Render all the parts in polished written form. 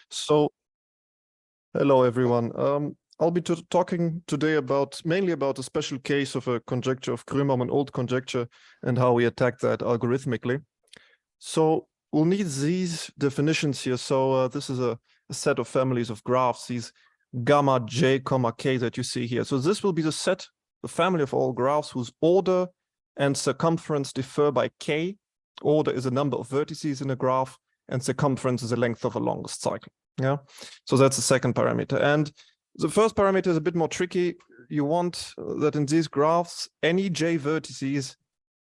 So, hello everyone. I'll be talking today mainly about a special case of a conjecture of Grönbaum, an old conjecture, and how we attack that algorithmically. So we'll need these definitions here. So this is a set of families of graphs, these gamma j comma k that you see here. So this will be the family of all graphs whose order and circumference differ by k. Order is a number of vertices in a graph, and circumference is the length of a longest cycle. Yeah, so that's the second parameter. And the first parameter is a bit more tricky. You want that in these graphs, any j vertices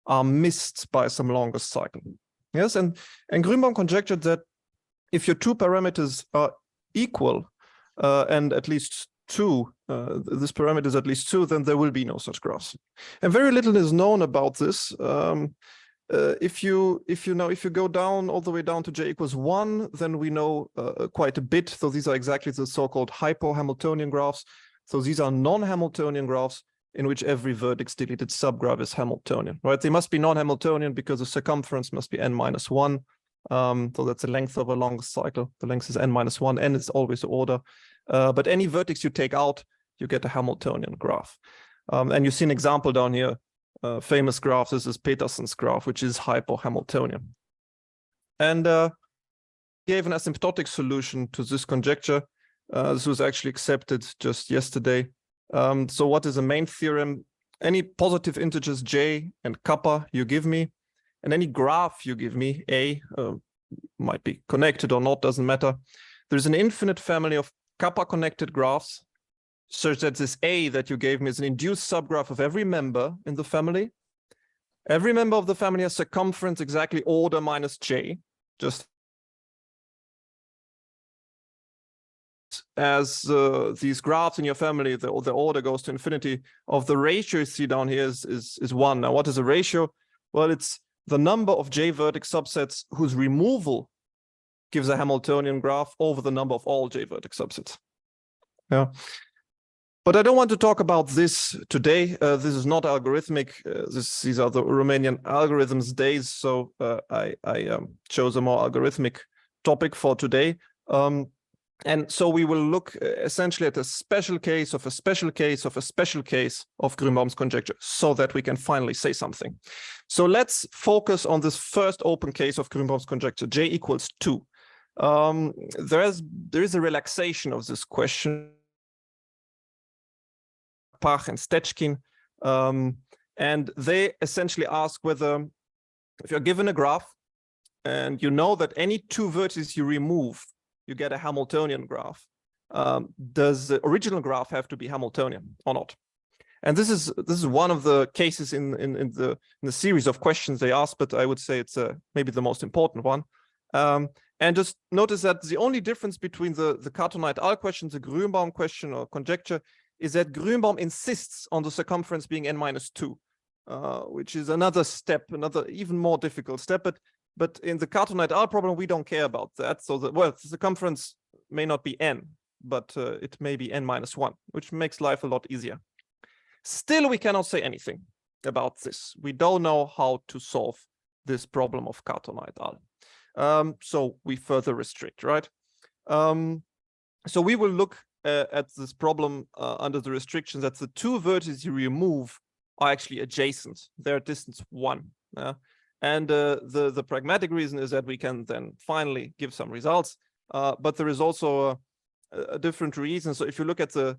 are missed by some longest cycle. Yes, and Grönbaum conjectured that if your two parameters are equal and at least two, this parameter is at least two, then there will be no such graphs. And very little is known about this. If you go down all the way down to j equals 1, then we know quite a bit. So these are exactly the so-called hypo-Hamiltonian graphs. So these are non-Hamiltonian graphs in which every vertex deleted subgraph is Hamiltonian, right? They must be non-Hamiltonian because the circumference must be n-1. So that's the length of a longest cycle. The length is n-1, n is always the order. But any vertex you take out, you get a Hamiltonian graph. And you see an example down here. Famous graph, this is Peterson's graph, which is hypo-Hamiltonian. And gave an asymptotic solution to this conjecture. This was actually accepted just yesterday. So what is the main theorem? Any positive integers j and kappa you give me, and any graph you give me, A, might be connected or not, doesn't matter. There's an infinite family of kappa-connected graphs, such that this A that you gave me is an induced subgraph of every member in the family. Every member of the family has circumference exactly order minus j, just as these graphs in your family, the order goes to infinity of the ratio you see down here is 1. Now, what is a ratio? Well, it's the number of j vertex subsets whose removal gives a Hamiltonian graph over the number of all j vertex subsets. Yeah. But I don't want to talk about this today. This is not algorithmic. These are the Romanian algorithms days. So I chose a more algorithmic topic for today. And so we will look essentially at a special case of a special case of a special case of Grönbaum's conjecture so that we can finally say something. So let's focus on this first open case of Grönbaum's conjecture, j equals 2. There is a relaxation of this question. Pach and Stechkin, and they essentially ask whether, if you're given a graph and you know that any two vertices you remove, you get a Hamiltonian graph, does the original graph have to be Hamiltonian or not? And this is one of the cases in the series of questions they ask, but I would say it's maybe the most important one. And just notice that the only difference between the Cartwright-Al question, the Grönbaum question or conjecture, is that Grönbaum insists on the circumference being n-2, which is another step, another even more difficult step. But in the Cartwright-Al problem, we don't care about that. So the circumference may not be n, but it may be n-1, which makes life a lot easier. Still, we cannot say anything about this. We don't know how to solve this problem of Cartwright-Al. So we further restrict, right? So we will look at this problem under the restriction that the two vertices you remove are actually adjacent. They're at distance 1. And the pragmatic reason is that we can then finally give some results. But there is also a different reason. So if you look at the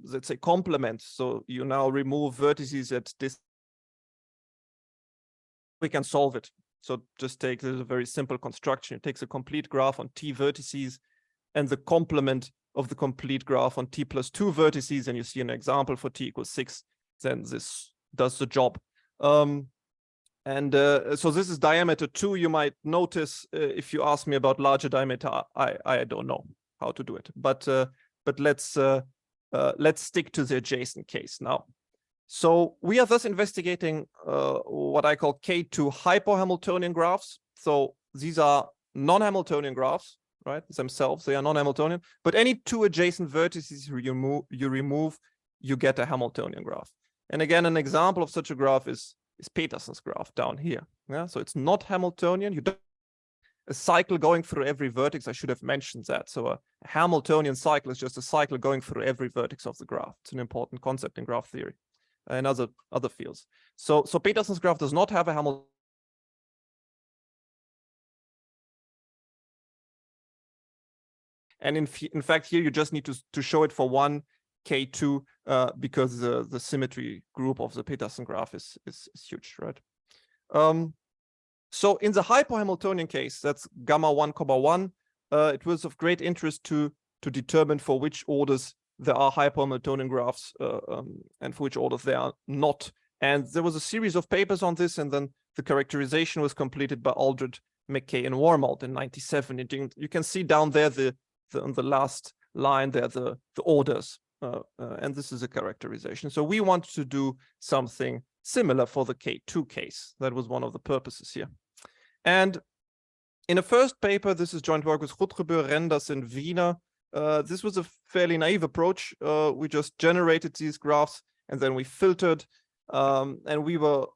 let's say complement, so you now remove vertices at this, we can solve it. So just take this a very simple construction. It takes a complete graph on t vertices and the complement of the complete graph on t plus 2 vertices, and you see an example for t equals 6, then this does the job. So this is diameter 2. You might notice if you ask me about larger diameter, I don't know how to do it. But let's stick to the adjacent case now. So we are thus investigating what I call K2 hypo-Hamiltonian graphs. So these are non-Hamiltonian graphs, right? Themselves, they are non-Hamiltonian. But any two adjacent vertices you remove, you get a Hamiltonian graph. And again, an example of such a graph is Peterson's graph down here. Yeah, so it's not Hamiltonian. You don't a cycle going through every vertex. I should have mentioned that. So a Hamiltonian cycle is just a cycle going through every vertex of the graph. It's an important concept in graph theory and other fields. So Peterson's graph does not have a Hamiltonian. And in fact, here you just need to show it for one K2 because the symmetry group of the Peterson graph is huge, right? So in the hyperhamiltonian case, that's gamma 1, it was of great interest to determine for which orders there are hyperhamiltonian graphs and for which orders they are not. And there was a series of papers on this, and then the characterization was completed by Aldred, McKay, and Wormald in '97. You can see down there on the last line there the orders, and this is a characterization. So we want to do something similar for the K2 case. That was one of the purposes here. And in a first paper, this is joint work with Rutgeber, Renders, and Wiener. This was a fairly naive approach. We just generated these graphs and then we filtered, and we were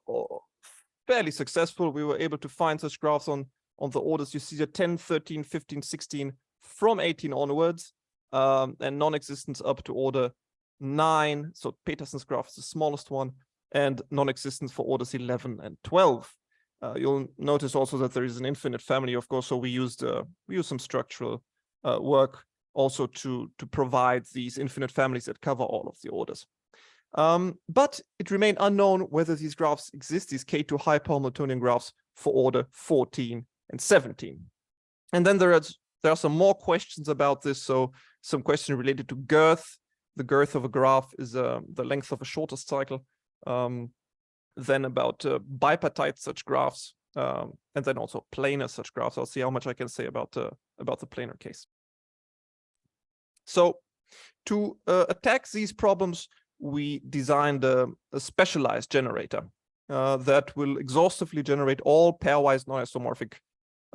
fairly successful. We were able to find such graphs on the orders. You see the 10, 13, 15, 16 from 18 onwards, and non-existence up to order 9. So Peterson's graph is the smallest one, and non-existence for orders 11 and 12. You'll notice also that there is an infinite family, of course. So we used some structural work also to provide these infinite families that cover all of the orders. But it remained unknown whether these graphs exist, these K2 hyperhamiltonian graphs for order 14 and 17. And then there are some more questions about this. So some questions related to girth. The girth of a graph is the length of a shortest cycle. Then about bipartite such graphs, and then also planar such graphs. I'll see how much I can say about the planar case. So to attack these problems, we designed a specialized generator that will exhaustively generate all pairwise non-isomorphic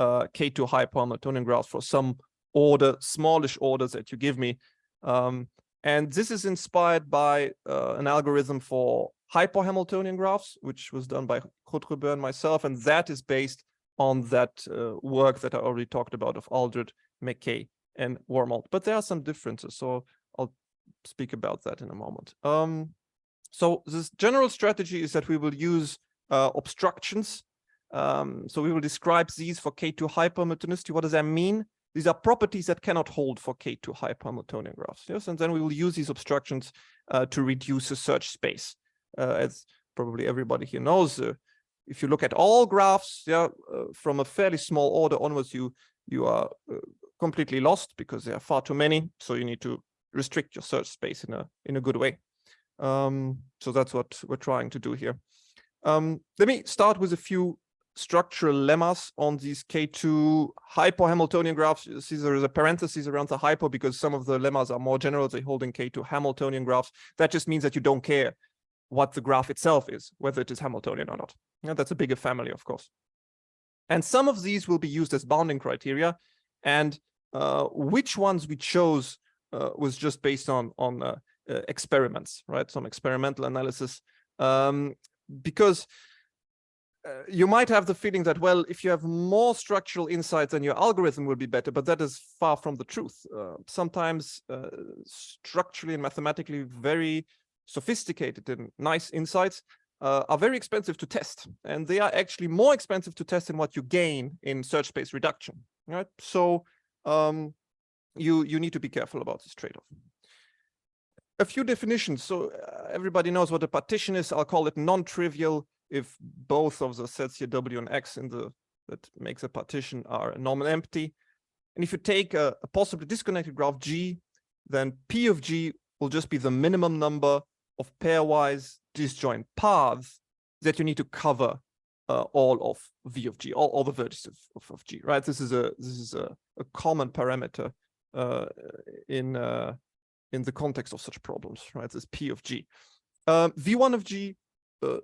K2 hyperhamiltonian graphs for some order, smallish orders that you give me. And this is inspired by an algorithm for hyperhamiltonian graphs, which was done by Rutgeber and myself, and that is based on that work that I already talked about of Aldred, McKay, and Wormald. But there are some differences, so I'll speak about that in a moment. So this general strategy is that we will use obstructions. So we will describe these for K2 hyperhamiltonicity. What does that mean? These are properties that cannot hold for K2 hyperhamiltonian graphs. Yes, and then we will use these obstructions to reduce the search space. As probably everybody here knows, if you look at all graphs, from a fairly small order onwards, you are completely lost because there are far too many. So you need to restrict your search space in a good way. So that's what we're trying to do here. Let me start with a few structural lemmas on these K2 hyperhamiltonian graphs. You see there is a parenthesis around the hypo because some of the lemmas are more general. They hold in K2 Hamiltonian graphs. That just means that you don't care what the graph itself is, whether it is Hamiltonian or not. That's a bigger family, of course. And some of these will be used as bounding criteria. And which ones we chose was just based on experiments, right? Some experimental analysis. Because you might have the feeling that, well, if you have more structural insights, then your algorithm will be better, but that is far from the truth. Sometimes structurally and mathematically very sophisticated and nice insights are very expensive to test, and they are actually more expensive to test than what you gain in search space reduction, right? So you need to be careful about this trade-off. A few definitions. So everybody knows what a partition is. I'll call it non-trivial if both of the sets here, W and X, that makes a partition are normal empty. And if you take a possibly disconnected graph G, then P of G will just be the minimum number of pairwise disjoint paths that you need to cover all of V of G, all the vertices of G, right? This is a common parameter in the context of such problems, right? This P of G. V1 of G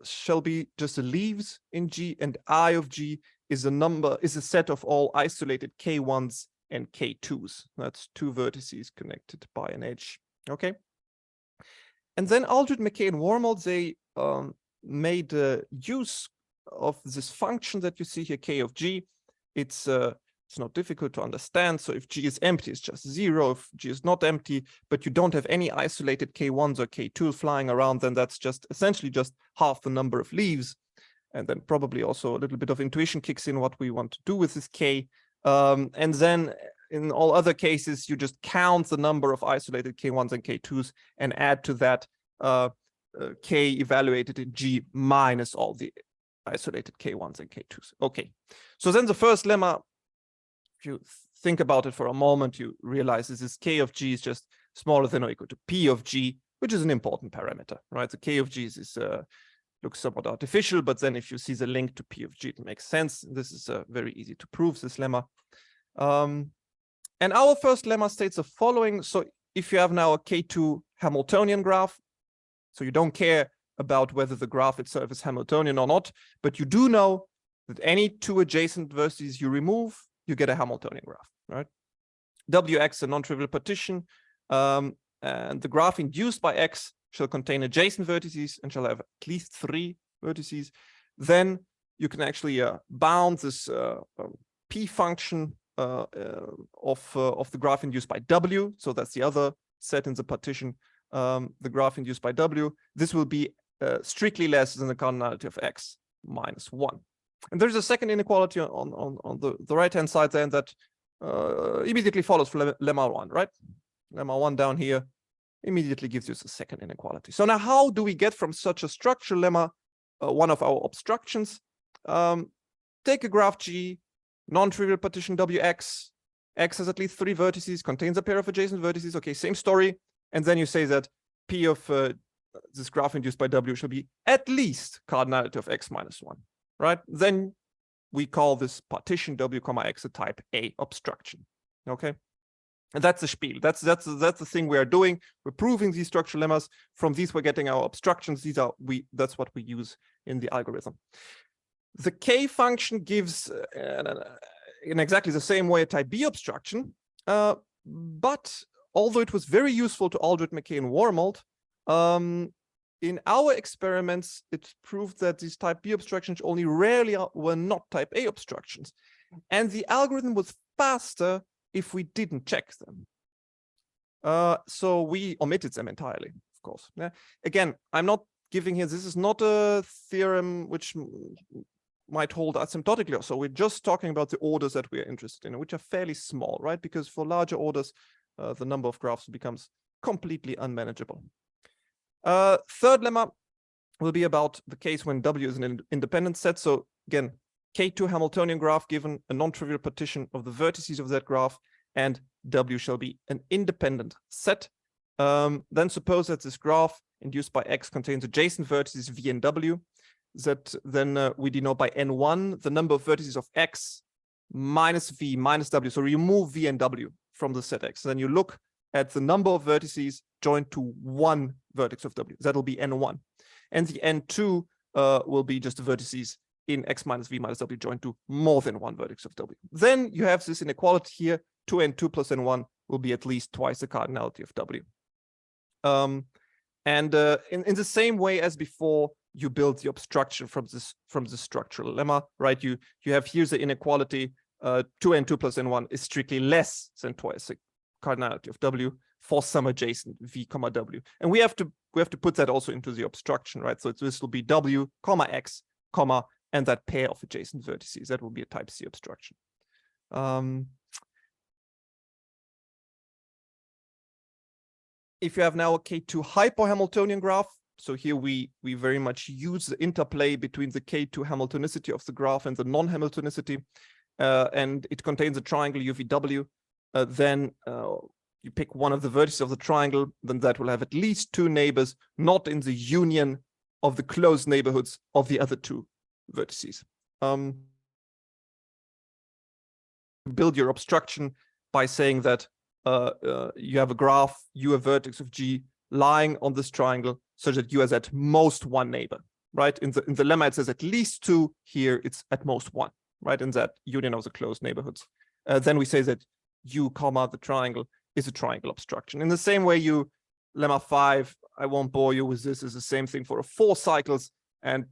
shall be just the leaves in G, and I of G is a set of all isolated K1s and K2s. That's two vertices connected by an edge. Okay. And then Aldred, McKay, and Wormald, they made use of this function that you see here, K of G. It's It's not difficult to understand. So if G is empty, it's just 0. If G is not empty, but you don't have any isolated K1s or K2 flying around, then that's just essentially just half the number of leaves. And then probably also a little bit of intuition kicks in what we want to do with this K. And then in all other cases, you just count the number of isolated K1s and K2s and add to that K evaluated in G minus all the isolated K1s and K2s. Okay, so then the first lemma, if you think about it for a moment, you realize this K of G is just smaller than or equal to P of G, which is an important parameter, right? The K of G is looks somewhat artificial, but then if you see the link to P of G, it makes sense. This is very easy to prove, this lemma. And our first lemma states the following. So if you have now a K2 Hamiltonian graph, so you don't care about whether the graph itself is Hamiltonian or not, but you do know that any two adjacent vertices you remove, you get a Hamiltonian graph, right? Wx, a non-trivial partition, and the graph induced by X shall contain adjacent vertices and shall have at least 3 vertices. Then you can actually bound this P function of the graph induced by W. So that's the other set in the partition, the graph induced by W. This will be strictly less than the cardinality of X minus 1. And there's a second inequality on the right-hand side there, and that immediately follows from lemma 1, right? Lemma 1 down here immediately gives you the second inequality. So now how do we get from such a structural lemma one of our obstructions? Take a graph G, non-trivial partition Wx. X has at least 3 vertices, contains a pair of adjacent vertices. Okay, same story. And then you say that P of this graph induced by W shall be at least cardinality of X minus 1. Right? Then we call this partition W, X a type A obstruction. Okay, and that's the spiel. That's the thing we are doing. We're proving these structural lemmas. From these, we're getting our obstructions. That's what we use in the algorithm. The K function gives in exactly the same way a type B obstruction. But although it was very useful to Aldred, McKay, and Wormold, in our experiments, it proved that these type B obstructions only rarely were not type A obstructions. And the algorithm was faster if we didn't check them. So we omitted them entirely, of course. Yeah. Again, I'm not giving here, this is not a theorem which might hold asymptotically. So we're just talking about the orders that we are interested in, which are fairly small, right? Because for larger orders, the number of graphs becomes completely unmanageable. Third lemma will be about the case when W is an independent set. So again, K2 Hamiltonian graph given a non-trivial partition of the vertices of that graph, and W shall be an independent set. Then suppose that this graph induced by X contains adjacent vertices V and W, that then we denote by N1, the number of vertices of X minus V minus W. So remove V and W from the set X. Then you look at the number of vertices joined to one vertex of W. That'll be N1. And the N2 will be just the vertices in X minus V minus W joined to more than one vertex of W. Then you have this inequality here, 2N2 plus N1 will be at least twice the cardinality of W. In the same way as before, you build the obstruction from this structural lemma, right? You have here the inequality, 2N2 plus N1 is strictly less than twice the cardinality of W for some adjacent V comma W. And we have to put that also into the obstruction, right? So this will be W comma X comma and that pair of adjacent vertices. That will be a type C obstruction. If you have now a K2 hyperhamiltonian graph, so here we very much use the interplay between the K2 Hamiltonicity of the graph and the non-Hamiltonicity, and it contains a triangle UVW, then you pick one of the vertices of the triangle, then that will have at least 2 neighbors, not in the union of the closed neighborhoods of the other 2 vertices. Build your obstruction by saying that you have a graph, U a vertex of G lying on this triangle, such that U has at most 1 neighbor, right? In the lemma, it says at least 2. Here, it's at most 1, right? In that union of the closed neighborhoods. Then we say that U comma the triangle is a triangle obstruction. In the same way, lemma 5, I won't bore you with this, is the same thing for 4 cycles, and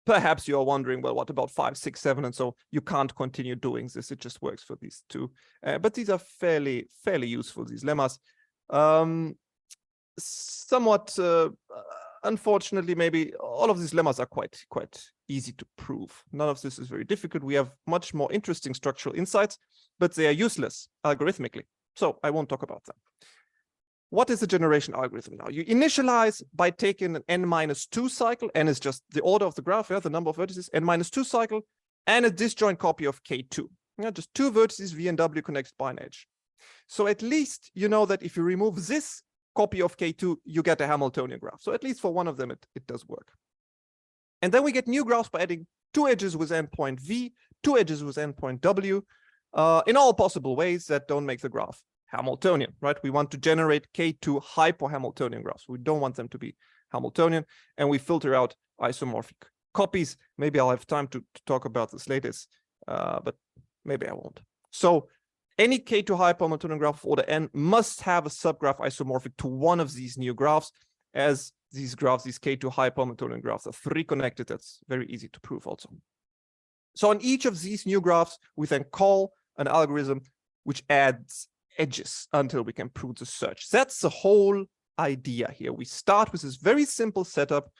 perhaps you are wondering, well, what about 5, 6, 7? And so you can't continue doing this. It just works for these two. But these are fairly useful, these lemmas. Somewhat, unfortunately, maybe all of these lemmas are quite easy to prove. None of this is very difficult. We have much more interesting structural insights, but they are useless algorithmically. So I won't talk about them. What is the generation algorithm now? You initialize by taking an n-2 cycle. N is just the order of the graph, the number of vertices, n-2 cycle, and a disjoint copy of K2. Just two vertices, V and W, connected by an edge. So at least you know that if you remove this copy of K2, you get a Hamiltonian graph. So at least for one of them, it does work. And then we get new graphs by adding two edges with endpoint V, two edges with endpoint W, in all possible ways that don't make the graph Hamiltonian, right? We want to generate K2 hyper-Hamiltonian graphs. We don't want them to be Hamiltonian, and we filter out isomorphic copies. Maybe I'll have time to talk about this later, but maybe I won't. So any K2 hyper-Hamiltonian graph of order n must have a subgraph isomorphic to one of these new graphs, as these graphs, these K2 hyper-Hamiltonian graphs, are three connected. That's very easy to prove also. So on each of these new graphs, we then call an algorithm which adds edges until we can prove the search. That's the whole idea here. We start with this very simple setup,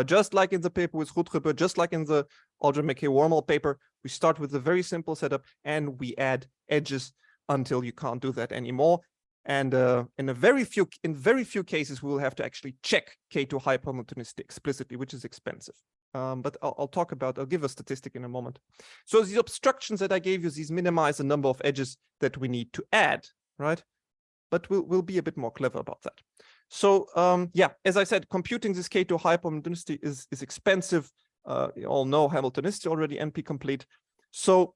just like in the paper with Rutreber, just like in the Aldrin McKay-Wormald paper. We start with a very simple setup and we add edges until you can't do that anymore. And in very few cases, we will have to actually check K2 hyperhomogeneity explicitly, which is expensive. But I'll give a statistic in a moment. So these obstructions that I gave you, these minimize the number of edges that we need to add, right? But we'll be a bit more clever about that. So yeah, as I said, computing this K2 hyperhomogeneity is expensive. You all know Hamiltonicity already, NP complete. So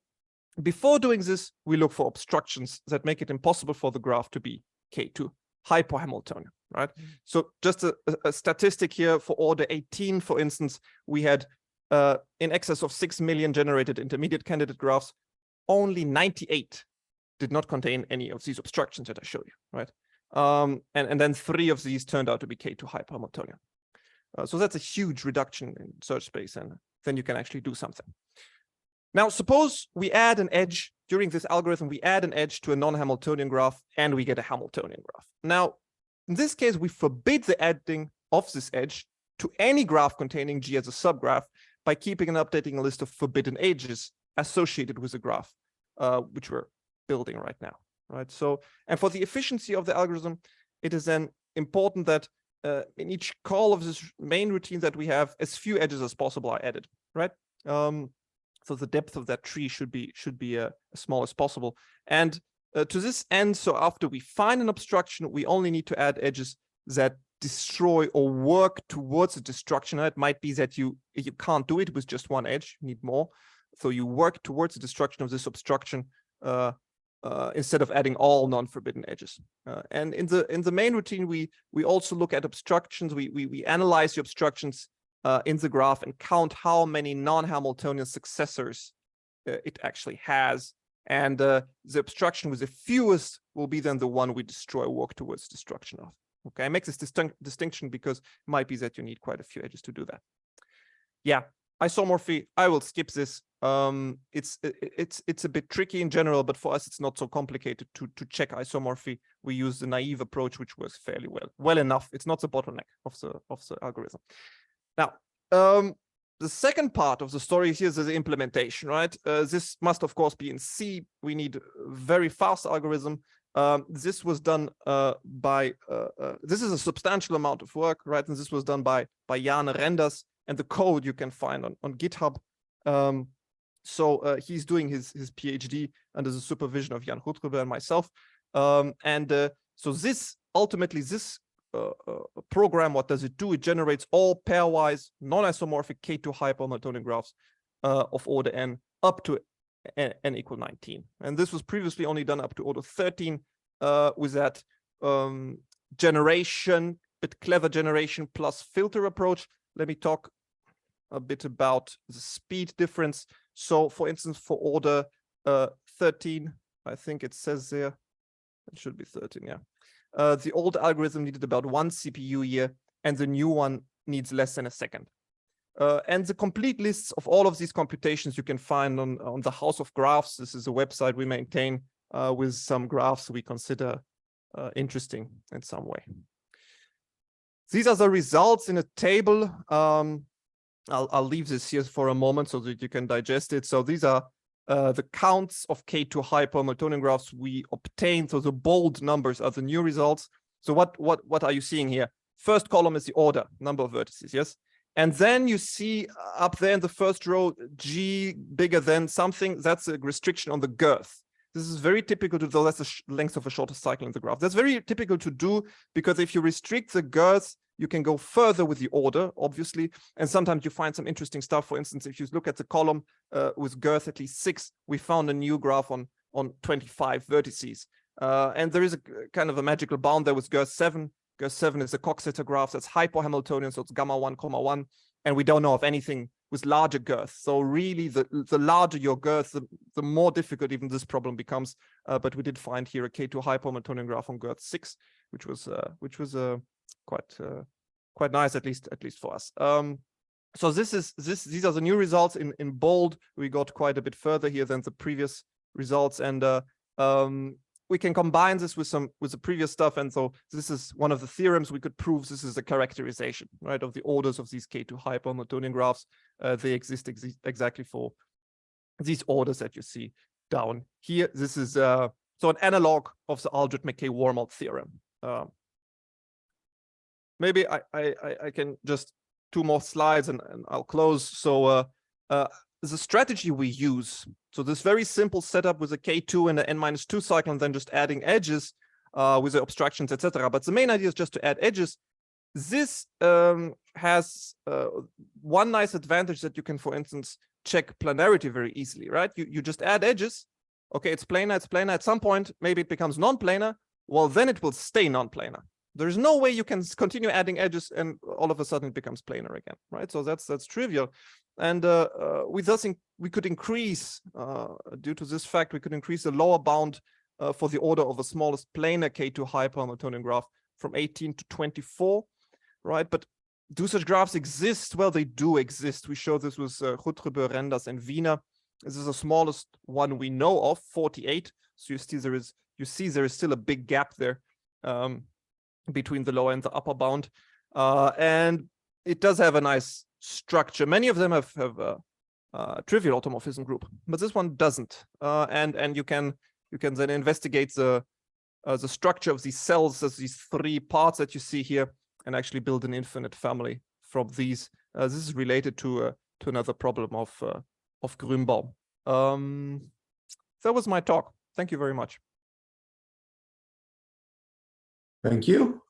before doing this, we look for obstructions that make it impossible for the graph to be K2 hyperhamiltonian, right? So just a statistic here for order 18, for instance, we had in excess of 6 million generated intermediate candidate graphs. Only 98 did not contain any of these obstructions that I showed you, right? And then 3 of these turned out to be K2 hyperhamiltonian. So that's a huge reduction in search space, and then you can actually do something. Now, suppose we add an edge during this algorithm, we add an edge to a non-Hamiltonian graph and we get a Hamiltonian graph. Now, in this case, we forbid the adding of this edge to any graph containing G as a subgraph by keeping and updating a list of forbidden edges associated with the graph, which we're building right now, right? So, and for the efficiency of the algorithm, it is then important that in each call of this main routine that we have, as few edges as possible are added, right? So the depth of that tree should be as small as possible. And to this end, so after we find an obstruction, we only need to add edges that destroy or work towards the destruction. It might be that you can't do it with just one edge, you need more. So you work towards the destruction of this obstruction instead of adding all non-forbidden edges. And in the main routine, we also look at obstructions. We analyze the obstructions in the graph and count how many non-Hamiltonian successors it actually has. And the obstruction with the fewest will be then the one we destroy, work towards destruction of. Okay, I make this distinction because it might be that you need quite a few edges to do that. Yeah, isomorphy, I will skip this. It's a bit tricky in general, but for us, it's not so complicated to check isomorphy. We use the naive approach, which works fairly well enough. It's not the bottleneck of the algorithm. Now, the second part of the story here is the implementation, right? This must, of course, be in C. We need a very fast algorithm. This was done this is a substantial amount of work, right? And this was done by Jan Renders, and the code you can find on GitHub. So he's doing his PhD under the supervision of Jan Rutreber and myself. So this, ultimately, this program, what does it do? It generates all pairwise non-isomorphic K2 hyperhamiltonian graphs of order n up to n equal 19. And this was previously only done up to order 13 with that generation, but clever generation plus filter approach. Let me talk a bit about the speed difference. So for instance, for order 13, I think it says there, it should be 13, yeah. The old algorithm needed about 1 CPU year, and the new one needs less than a second. And the complete lists of all of these computations you can find on the House of Graphs. This is a website we maintain with some graphs we consider interesting in some way. These are the results in a table. I'll leave this here for a moment so that you can digest it. So these are the counts of K2 hyperhamiltonian graphs we obtained. So the bold numbers are the new results. So what are you seeing here? First column is the order, number of vertices, yes? And then you see up there in the first row, G bigger than something. That's a restriction on the girth. This is very typical to do. That's the length of a shortest cycle in the graph. That's very typical to do because if you restrict the girth, you can go further with the order, obviously. And sometimes you find some interesting stuff. For instance, if you look at the column with girth at least 6, we found a new graph on 25 vertices. And there is a kind of a magical bound there with girth 7. Girth 7 is a Coxeter graph that's hyperhamiltonian, so it's gamma 1,1, and we don't know of anything with larger girth. So really, the larger your girth, the more difficult even this problem becomes. But we did find here a K2 hyperhamiltonian graph on girth 6, which was quite nice, at least for us. So these are the new results in bold. We got quite a bit further here than the previous results, and we can combine this with the previous stuff. And so this is one of the theorems we could prove. This is a characterization, right, of the orders of these K2 hyperhamiltonian graphs. They exist exactly for these orders that you see down here. This is so an analog of the Aldred-McKay-Wormald theorem. Maybe I can just 2 more slides and I'll close. So the strategy we use, so this very simple setup with a K2 and an n-2 cycle, and then just adding edges with the abstractions, etc. But the main idea is just to add edges. This has one nice advantage that you can, for instance, check planarity very easily, right? You just add edges. Okay, it's planar, it's planar. At some point, maybe it becomes non-planar. Well, then it will stay non-planar. There's no way you can continue adding edges and all of a sudden it becomes planar again, right? So that's trivial. And we could increase, due to this fact, we could increase the lower bound for the order of the smallest planar K2 hyperhamiltonian graph from 18 to 24, right? But do such graphs exist? Well, they do exist. We showed this with Hutrebe, Renders, and Wiener. This is the smallest one we know of, 48. So you see there is still a big gap there between the lower and the upper bound, and it does have a nice structure. Many of them have trivial automorphism group, but this one doesn't. And you can then investigate the structure of these cells as these 3 parts that you see here, and actually build an infinite family from these. This is related to another problem of Grünbaum. That was my talk. Thank you very much. Thank you.